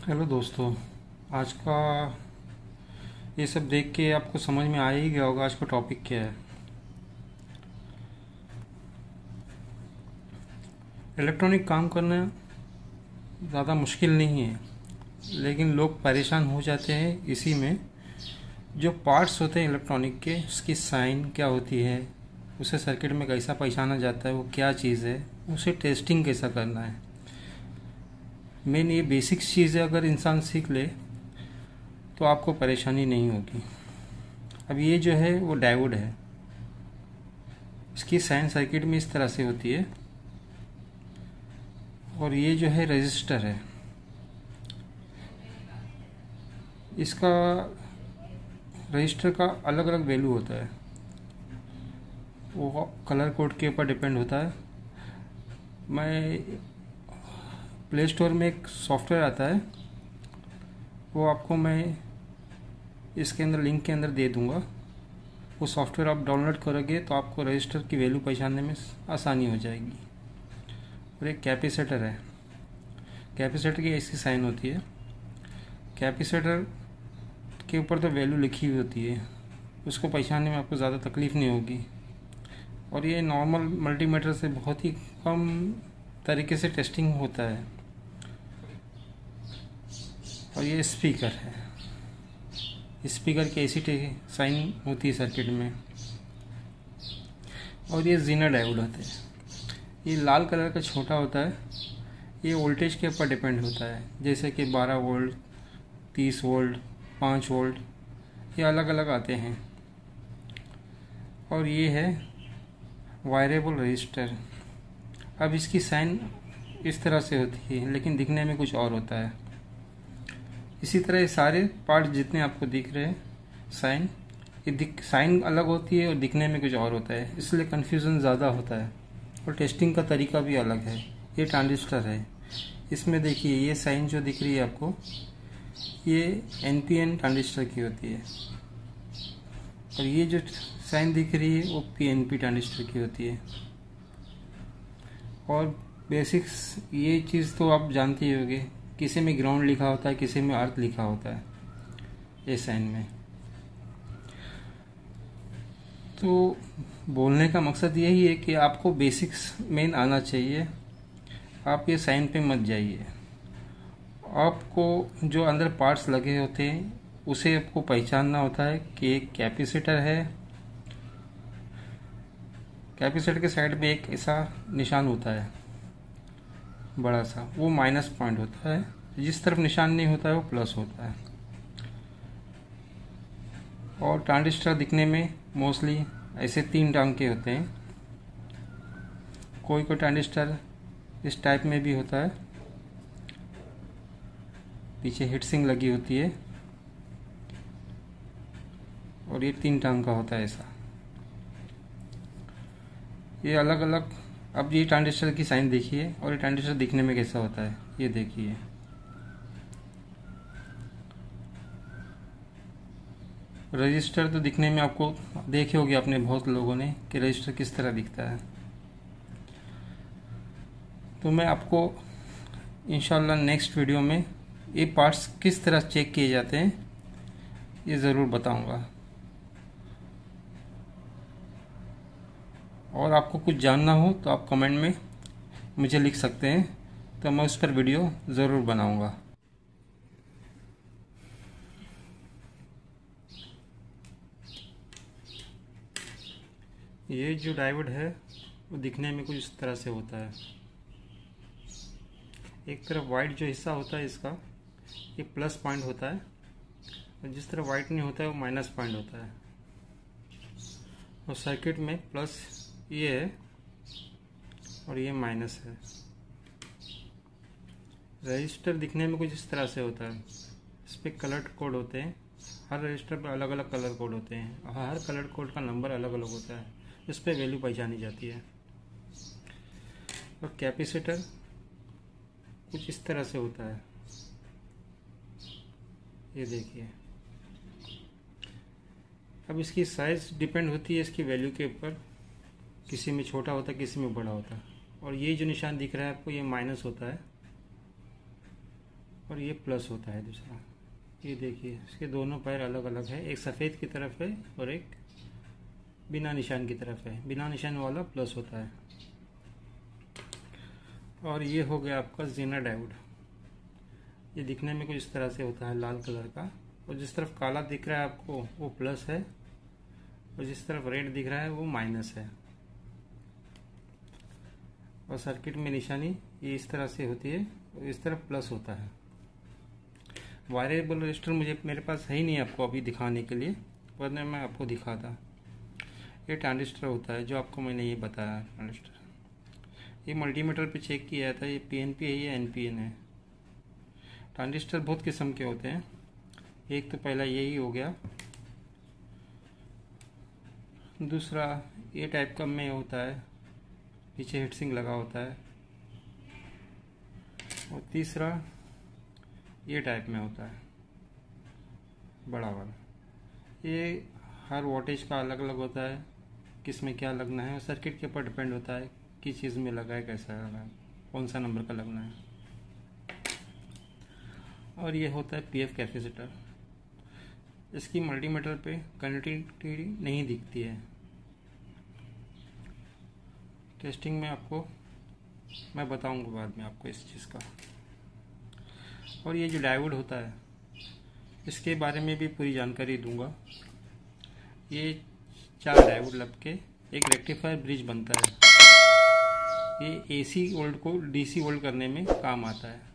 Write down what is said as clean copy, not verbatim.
Hello दोस्तों। आज का ये सब देख के आपको समझ में आ ही गया होगा आज का टॉपिक क्या है। इलेक्ट्रॉनिक काम करना ज़्यादा मुश्किल नहीं है, लेकिन लोग परेशान हो जाते हैं इसी में। जो पार्ट्स होते हैं इलेक्ट्रॉनिक के, उसकी साइन क्या होती है, उसे सर्किट में कैसा पहचाना जाता है, वो क्या चीज़ है, उसे टेस्टिंग कैसा करना है। मेन ये बेसिक्स चीज़ें अगर इंसान सीख ले तो आपको परेशानी नहीं होगी। अब ये जो है वो डायोड है, इसकी साइन सर्किट में इस तरह से होती है। और ये जो है रजिस्टर है, इसका रजिस्टर का अलग अलग वैल्यू होता है, वो कलर कोड के ऊपर डिपेंड होता है। मैं प्ले स्टोर में एक सॉफ्टवेयर आता है, वो आपको मैं इसके अंदर लिंक के अंदर दे दूंगा। वो सॉफ्टवेयर आप डाउनलोड करोगे तो आपको रजिस्टर की वैल्यू पहचानने में आसानी हो जाएगी। और एक कैपेसिटर है, कैपेसिटर की ऐसी साइन होती है। कैपेसिटर के ऊपर तो वैल्यू लिखी हुई होती है, उसको पहचानने में आपको ज़्यादा तकलीफ़ नहीं होगी। और ये नॉर्मल मल्टीमीटर से बहुत ही कम तरीके से टेस्टिंग होता है। और ये स्पीकर है, स्पीकर की ऐसी साइन होती है सर्किट में। और ये जीना डायोड होते हैं, ये लाल कलर का छोटा होता है। ये वोल्टेज के ऊपर डिपेंड होता है, जैसे कि 12 वोल्ट, 30 वोल्ट, 5 वोल्ट, ये अलग अलग आते हैं। और ये है वायरेबल रजिस्टर। अब इसकी साइन इस तरह से होती है, लेकिन दिखने में कुछ और होता है। इसी तरह ये सारे पार्ट जितने आपको दिख रहे हैं साइन, ये साइन अलग होती है और दिखने में कुछ और होता है, इसलिए कन्फ्यूज़न ज़्यादा होता है। और टेस्टिंग का तरीका भी अलग है। ये ट्रांजिस्टर है, इसमें देखिए ये साइन जो दिख रही है आपको, ये NPN ट्रांजिस्टर की होती है। और ये जो साइन दिख रही है वो PNP ट्रांजिस्टर की होती है। और बेसिक्स ये चीज़ तो आप जानते ही होंगे, किसी में ग्राउंड लिखा होता है, किसी में अर्थ लिखा होता है ये साइन में। तो बोलने का मकसद यही है कि आपको बेसिक्स मेन आना चाहिए। आप ये साइन पे मत जाइए। आपको जो अंदर पार्ट्स लगे होते हैं उसे आपको पहचानना होता है कि एक कैपेसिटर है, कैपेसिटर के साइड में एक ऐसा निशान होता है बड़ा सा, वो माइनस पॉइंट होता है। जिस तरफ निशान नहीं होता है वो प्लस होता है। और ट्रांजिस्टर दिखने में मोस्टली ऐसे 3 टांग के होते हैं। कोई कोई ट्रांजिस्टर इस टाइप में भी होता है, पीछे हीट सिंक लगी होती है, और ये 3 टांग का होता है ऐसा। ये अलग अलग। अब ये ट्रांजिस्टर की साइन देखिए, और ये ट्रांजिस्टर दिखने में कैसा होता है ये देखिए। रजिस्टर तो दिखने में आपको देखे होगे आपने बहुत लोगों ने कि रजिस्टर किस तरह दिखता है। तो मैं आपको इंशाल्लाह नेक्स्ट वीडियो में ये पार्ट्स किस तरह चेक किए जाते हैं ये ज़रूर बताऊंगा। और आपको कुछ जानना हो तो आप कमेंट में मुझे लिख सकते हैं, तो मैं उस पर वीडियो ज़रूर बनाऊंगा। ये जो डायोड है वो दिखने में कुछ इस तरह से होता है। एक तरफ वाइट जो हिस्सा होता है इसका, ये प्लस पॉइंट होता है, और जिस तरफ वाइट नहीं होता है वो माइनस पॉइंट होता है। और सर्किट में प्लस ये है और ये माइनस है। रजिस्टर दिखने में कुछ इस तरह से होता है, इस पर कलर कोड होते हैं। हर रजिस्टर पर अलग अलग कलर कोड होते हैं, और हर कलर कोड का नंबर अलग अलग होता है, इस पर वैल्यू पहचानी जाती है। और कैपेसिटर कुछ इस तरह से होता है, ये देखिए। अब इसकी साइज़ डिपेंड होती है इसकी वैल्यू के ऊपर, किसी में छोटा होता है, किसी में बड़ा होता है। और ये जो निशान दिख रहा है आपको, ये माइनस होता है, और ये प्लस होता है दूसरा। ये देखिए इसके दोनों पैर अलग अलग है, एक सफ़ेद की तरफ है और एक बिना निशान की तरफ है। बिना निशान वाला प्लस होता है। और ये हो गया आपका ज़ेनर डायोड। ये दिखने में कुछ इस तरह से होता है, लाल कलर का, और जिस तरफ काला दिख रहा है आपको वो प्लस है, और जिस तरफ रेड दिख रहा है वो माइनस है। और सर्किट में निशानी ये इस तरह से होती है और इस तरफ प्लस होता है। वायरेबल रजिस्टर मेरे पास है ही नहीं आपको अभी दिखाने के लिए, वरना मैं आपको दिखाता। ये ट्रांजिस्टर होता है जो आपको मैंने ये बताया। ट्रांजिस्टर ये मल्टीमीटर पे चेक किया था, ये पीएनपी है, ये एनपीएन है। ट्रांजिस्टर बहुत किस्म के होते हैं। एक तो पहला यही हो गया, दूसरा ये टाइप का में होता है, पीछे हीटसिंक लगा होता है, और तीसरा ये टाइप में होता है, बड़ा वाला। ये हर वोल्टेज का अलग अलग होता है, किस में क्या लगना है, और सर्किट के ऊपर डिपेंड होता है किस चीज़ में लगा है, कैसा लगा है, कौन सा नंबर का लगना है। और ये होता है पीएफ कैपेसिटर। इसकी मल्टीमीटर पे कंडक्टिविटी नहीं दिखती है। टेस्टिंग में आपको मैं बताऊंगा बाद में आपको इस चीज़ का। और ये जो डायोड होता है इसके बारे में भी पूरी जानकारी दूंगा। ये 4 डायोड लग के एक रेक्टिफायर ब्रिज बनता है। ये एसी वोल्ट को डीसी वोल्ट करने में काम आता है।